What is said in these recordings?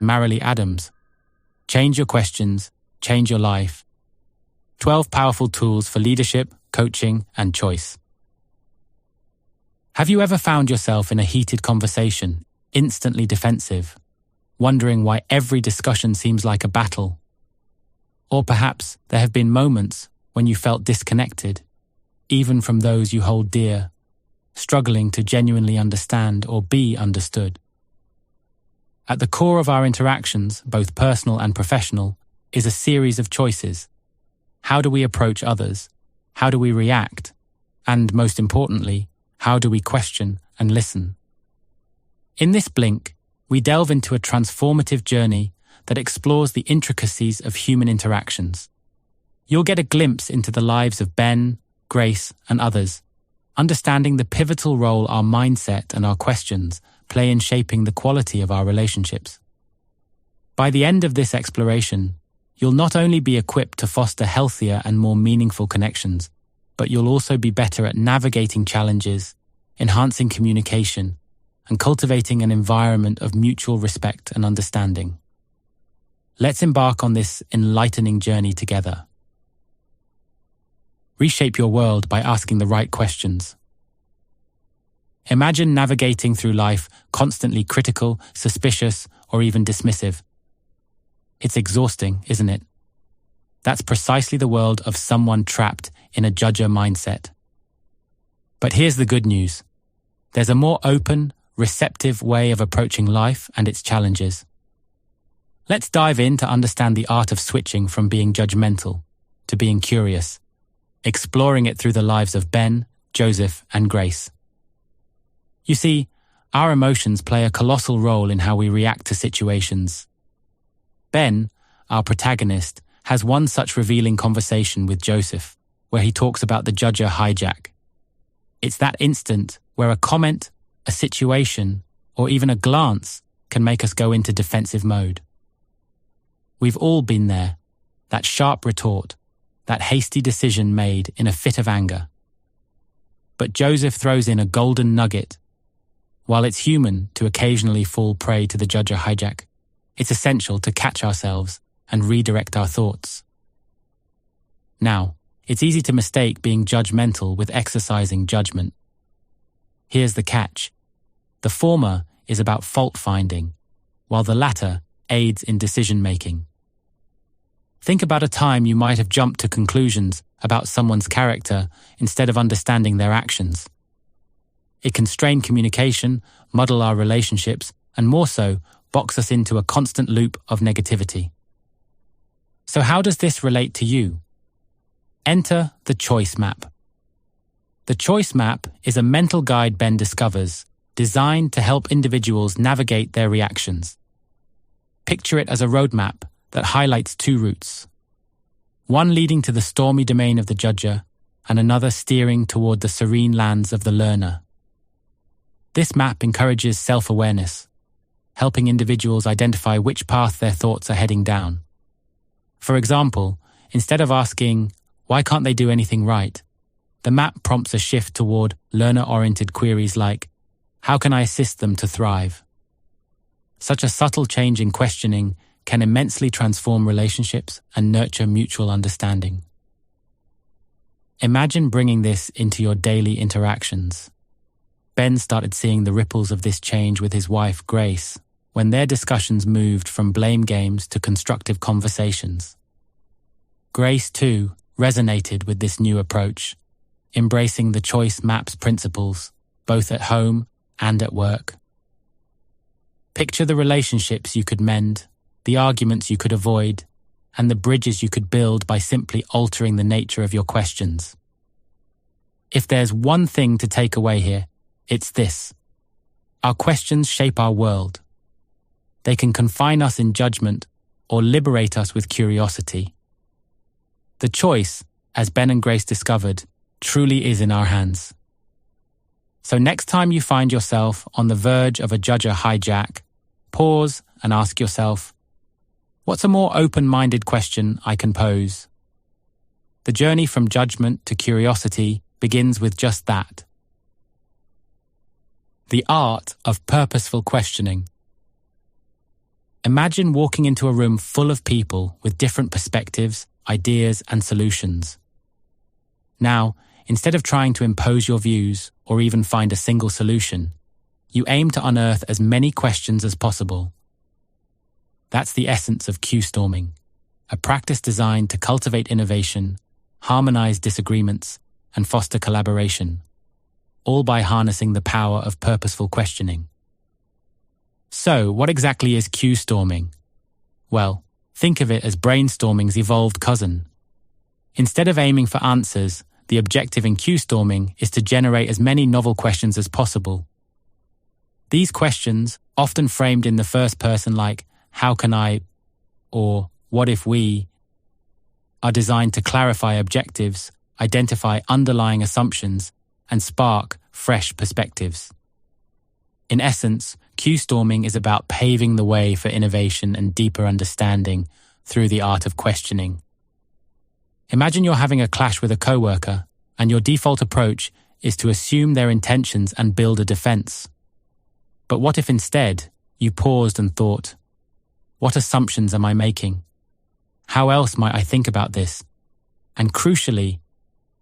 Marilee Adams. Change your questions, change your life. 12 powerful tools for leadership, coaching, and choice. Have you ever found yourself in a heated conversation, instantly defensive, wondering why every discussion seems like a battle? Or perhaps there have been moments when you felt disconnected, even from those you hold dear, struggling to genuinely understand or be understood. At the core of our interactions, both personal and professional, is a series of choices. How do we approach others? How do we react? And most importantly, how do we question and listen? In this blink, we delve into a transformative journey that explores the intricacies of human interactions. You'll get a glimpse into the lives of Ben, Grace, and others, understanding the pivotal role our mindset and our questions play in shaping the quality of our relationships. By the end of this exploration, you'll not only be equipped to foster healthier and more meaningful connections, but you'll also be better at navigating challenges, enhancing communication, and cultivating an environment of mutual respect and understanding. Let's embark on this enlightening journey together. Reshape your world by asking the right questions. Imagine navigating through life constantly critical, suspicious, or even dismissive. It's exhausting, isn't it? That's precisely the world of someone trapped in a judger mindset. But here's the good news. There's a more open, receptive way of approaching life and its challenges. Let's dive in to understand the art of switching from being judgmental to being curious, exploring it through the lives of Ben, Joseph, and Grace. You see, our emotions play a colossal role in how we react to situations. Ben, our protagonist, has one such revealing conversation with Joseph, where he talks about the judger hijack. It's that instant where a comment, a situation, or even a glance can make us go into defensive mode. We've all been there, that sharp retort, that hasty decision made in a fit of anger. But Joseph throws in a golden nugget. While it's human to occasionally fall prey to the judger hijack, it's essential to catch ourselves and redirect our thoughts. Now, it's easy to mistake being judgmental with exercising judgment. Here's the catch. The former is about fault-finding, while the latter aids in decision-making. Think about a time you might have jumped to conclusions about someone's character instead of understanding their actions. It can strain communication, muddle our relationships, and more so, box us into a constant loop of negativity. So how does this relate to you? Enter the choice map. The choice map is a mental guide Ben discovers, designed to help individuals navigate their reactions. Picture it as a roadmap that highlights two routes, one leading to the stormy domain of the judger and another steering toward the serene lands of the learner. This map encourages self-awareness, helping individuals identify which path their thoughts are heading down. For example, instead of asking, "Why can't they do anything right?" the map prompts a shift toward learner-oriented queries like, "How can I assist them to thrive?" Such a subtle change in questioning can immensely transform relationships and nurture mutual understanding. Imagine bringing this into your daily interactions. Ben started seeing the ripples of this change with his wife, Grace, when their discussions moved from blame games to constructive conversations. Grace, too, resonated with this new approach, embracing the choice map's principles, both at home and at work. Picture the relationships you could mend, the arguments you could avoid, and the bridges you could build by simply altering the nature of your questions. If there's one thing to take away here, it's this. Our questions shape our world. They can confine us in judgment or liberate us with curiosity. The choice, as Ben and Grace discovered, truly is in our hands. So next time you find yourself on the verge of a judger hijack, pause and ask yourself, what's a more open-minded question I can pose? The journey from judgment to curiosity begins with just that. The art of purposeful questioning. Imagine walking into a room full of people with different perspectives, ideas, and solutions. Now, instead of trying to impose your views or even find a single solution, you aim to unearth as many questions as possible. That's the essence of Q-storming, a practice designed to cultivate innovation, harmonize disagreements, and foster collaboration, all by harnessing the power of purposeful questioning. So, what exactly is Q-storming? Well, think of it as brainstorming's evolved cousin. Instead of aiming for answers, the objective in Q-storming is to generate as many novel questions as possible. These questions, often framed in the first person like, how can I, or what if we, are designed to clarify objectives, identify underlying assumptions, and spark fresh perspectives. In essence, Q-storming is about paving the way for innovation and deeper understanding through the art of questioning. Imagine you're having a clash with a coworker, and your default approach is to assume their intentions and build a defense. But what if instead you paused and thought, what assumptions am I making? How else might I think about this? And crucially,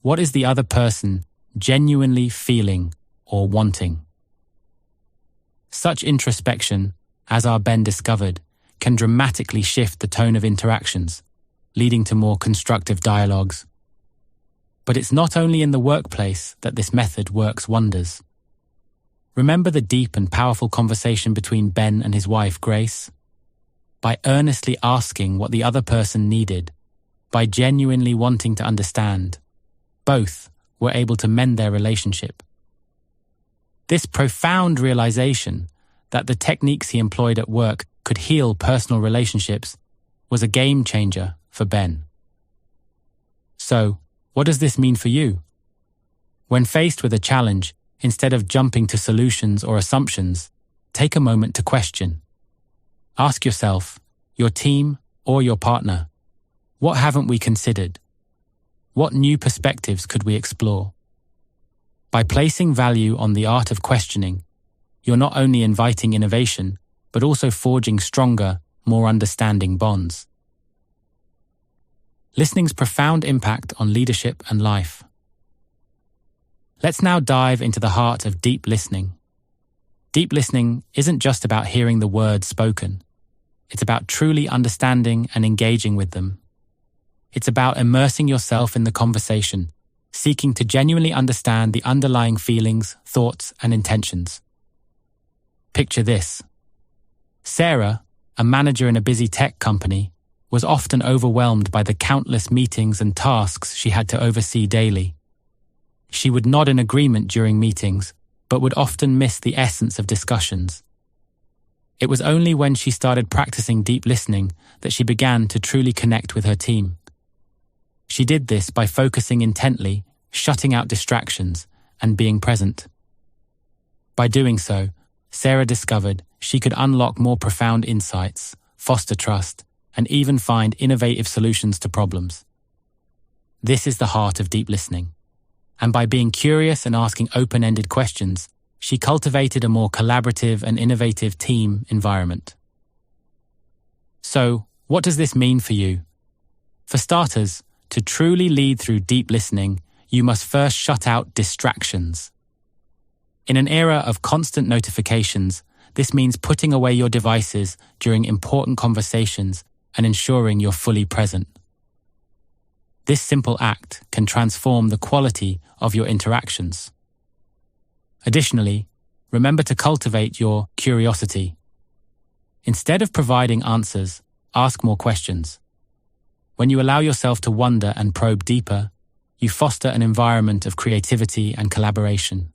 what is the other person genuinely feeling or wanting? Such introspection, as our Ben discovered, can dramatically shift the tone of interactions, leading to more constructive dialogues. But it's not only in the workplace that this method works wonders. Remember the deep and powerful conversation between Ben and his wife, Grace? By earnestly asking what the other person needed, by genuinely wanting to understand, both were able to mend their relationship. This profound realization that the techniques he employed at work could heal personal relationships was a game changer for Ben. So, what does this mean for you? When faced with a challenge, instead of jumping to solutions or assumptions, take a moment to question. Ask yourself, your team, or your partner, what haven't we considered? What new perspectives could we explore? By placing value on the art of questioning, you're not only inviting innovation, but also forging stronger, more understanding bonds. Listening's profound impact on leadership and life. Let's now dive into the heart of deep listening. Deep listening isn't just about hearing the words spoken. It's about truly understanding and engaging with them. It's about immersing yourself in the conversation, seeking to genuinely understand the underlying feelings, thoughts, and intentions. Picture this. Sarah, a manager in a busy tech company, was often overwhelmed by the countless meetings and tasks she had to oversee daily. She would nod in agreement during meetings, but would often miss the essence of discussions. It was only when she started practicing deep listening that she began to truly connect with her team. She did this by focusing intently, shutting out distractions, and being present. By doing so, Sarah discovered she could unlock more profound insights, foster trust, and even find innovative solutions to problems. This is the heart of deep listening. And by being curious and asking open-ended questions, she cultivated a more collaborative and innovative team environment. So, what does this mean for you? For starters, to truly lead through deep listening, you must first shut out distractions. In an era of constant notifications, this means putting away your devices during important conversations and ensuring you're fully present. This simple act can transform the quality of your interactions. Additionally, remember to cultivate your curiosity. Instead of providing answers, ask more questions. When you allow yourself to wonder and probe deeper, you foster an environment of creativity and collaboration.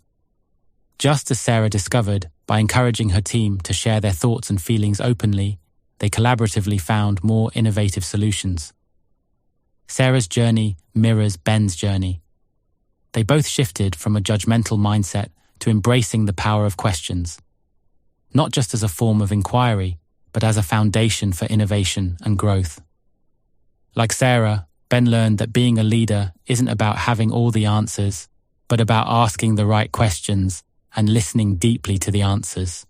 Just as Sarah discovered, by encouraging her team to share their thoughts and feelings openly, they collaboratively found more innovative solutions. Sarah's journey mirrors Ben's journey. They both shifted from a judgmental mindset to embracing the power of questions, not just as a form of inquiry, but as a foundation for innovation and growth. Like Sarah, Ben learned that being a leader isn't about having all the answers, but about asking the right questions and listening deeply to the answers.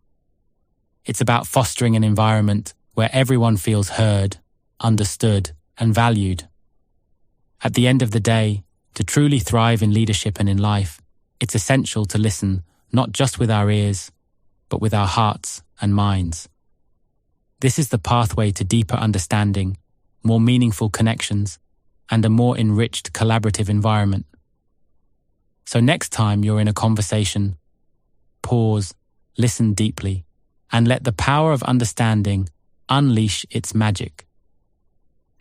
It's about fostering an environment where everyone feels heard, understood, and valued. At the end of the day, to truly thrive in leadership and in life, it's essential to listen not just with our ears, but with our hearts and minds. This is the pathway to deeper understanding, more meaningful connections, and a more enriched collaborative environment. So next time you're in a conversation, pause, listen deeply, and let the power of understanding unleash its magic.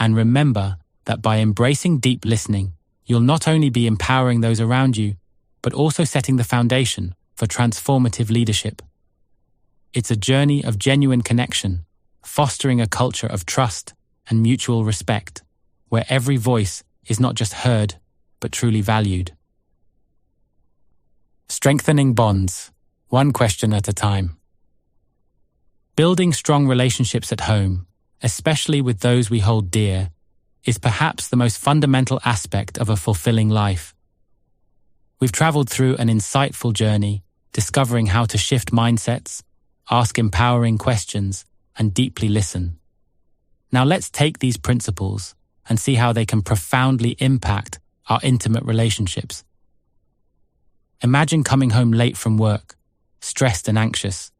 And remember that by embracing deep listening, you'll not only be empowering those around you, but also setting the foundation for transformative leadership. It's a journey of genuine connection, fostering a culture of trust and mutual respect, where every voice is not just heard, but truly valued. Strengthening bonds, one question at a time. Building strong relationships at home, especially with those we hold dear, is perhaps the most fundamental aspect of a fulfilling life. We've traveled through an insightful journey, discovering how to shift mindsets, ask empowering questions, and deeply listen. Now let's take these principles and see how they can profoundly impact our intimate relationships. Imagine coming home late from work, stressed and anxious.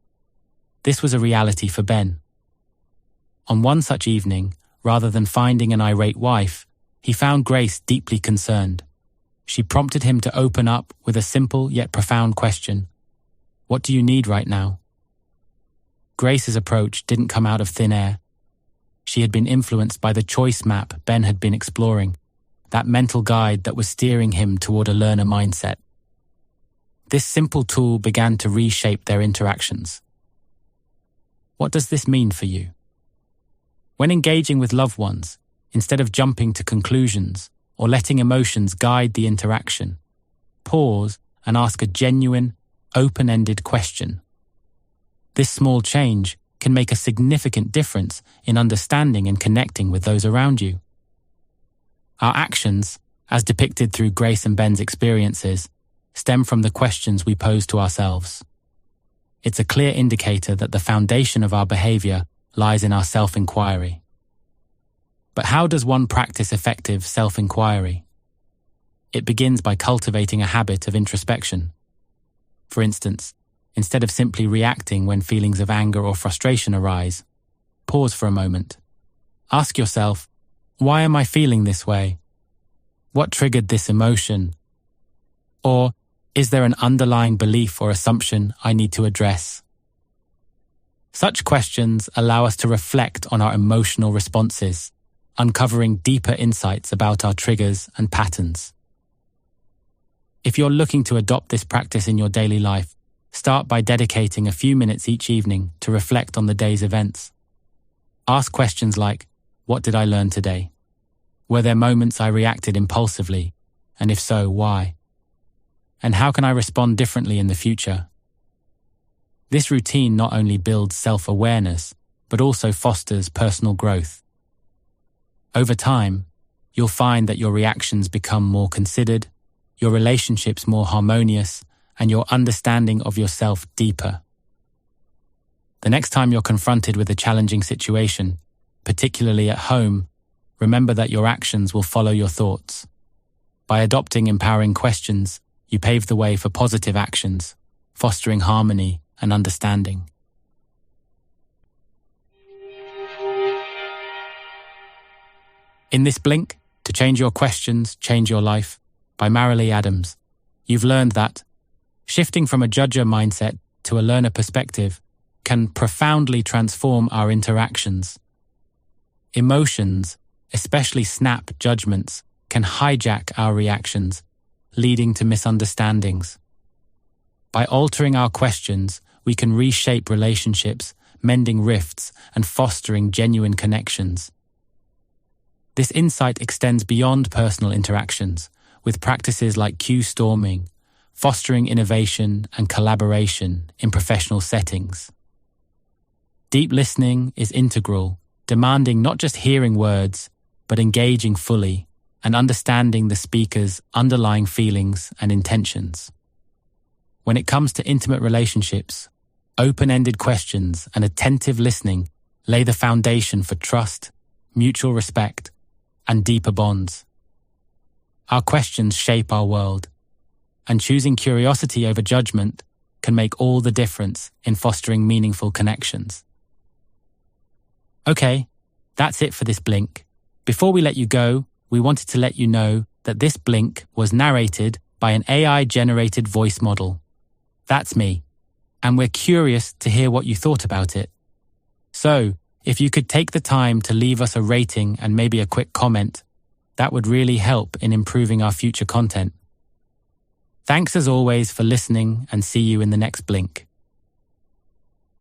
This was a reality for Ben. On one such evening, rather than finding an irate wife, he found Grace deeply concerned. She prompted him to open up with a simple yet profound question. "What do you need right now?" Grace's approach didn't come out of thin air. She had been influenced by the choice map Ben had been exploring, that mental guide that was steering him toward a learner mindset. This simple tool began to reshape their interactions. What does this mean for you? When engaging with loved ones, instead of jumping to conclusions or letting emotions guide the interaction, pause and ask a genuine, open-ended question. This small change can make a significant difference in understanding and connecting with those around you. Our actions, as depicted through Grace and Ben's experiences, stem from the questions we pose to ourselves. It's a clear indicator that the foundation of our behavior lies in our self-inquiry. But how does one practice effective self-inquiry? It begins by cultivating a habit of introspection. For instance, instead of simply reacting when feelings of anger or frustration arise, pause for a moment. Ask yourself, why am I feeling this way? What triggered this emotion? Or, is there an underlying belief or assumption I need to address? Such questions allow us to reflect on our emotional responses, uncovering deeper insights about our triggers and patterns. If you're looking to adopt this practice in your daily life, start by dedicating a few minutes each evening to reflect on the day's events. Ask questions like, what did I learn today? Were there moments I reacted impulsively? And if so, why? And how can I respond differently in the future? This routine not only builds self-awareness, but also fosters personal growth. Over time, you'll find that your reactions become more considered, your relationships more harmonious, and your understanding of yourself deeper. The next time you're confronted with a challenging situation, particularly at home, remember that your actions will follow your thoughts. By adopting empowering questions, you pave the way for positive actions, fostering harmony and understanding. In this blink, To Change Your Questions, Change Your Life, by Marilee Adams, you've learned that shifting from a judger mindset to a learner perspective can profoundly transform our interactions. Emotions, especially snap judgments, can hijack our reactions, leading to misunderstandings. By altering our questions, we can reshape relationships, mending rifts, and fostering genuine connections. This insight extends beyond personal interactions, with practices like cue storming, fostering innovation and collaboration in professional settings. Deep listening is integral, demanding not just hearing words, but engaging fully and understanding the speaker's underlying feelings and intentions. When it comes to intimate relationships, open-ended questions and attentive listening lay the foundation for trust, mutual respect, and deeper bonds. Our questions shape our world, and choosing curiosity over judgment can make all the difference in fostering meaningful connections. Okay, that's it for this blink. Before we let you go, we wanted to let you know that this blink was narrated by an AI-generated voice model. That's me, and we're curious to hear what you thought about it. So, if you could take the time to leave us a rating and maybe a quick comment, that would really help in improving our future content. Thanks as always for listening, and see you in the next blink.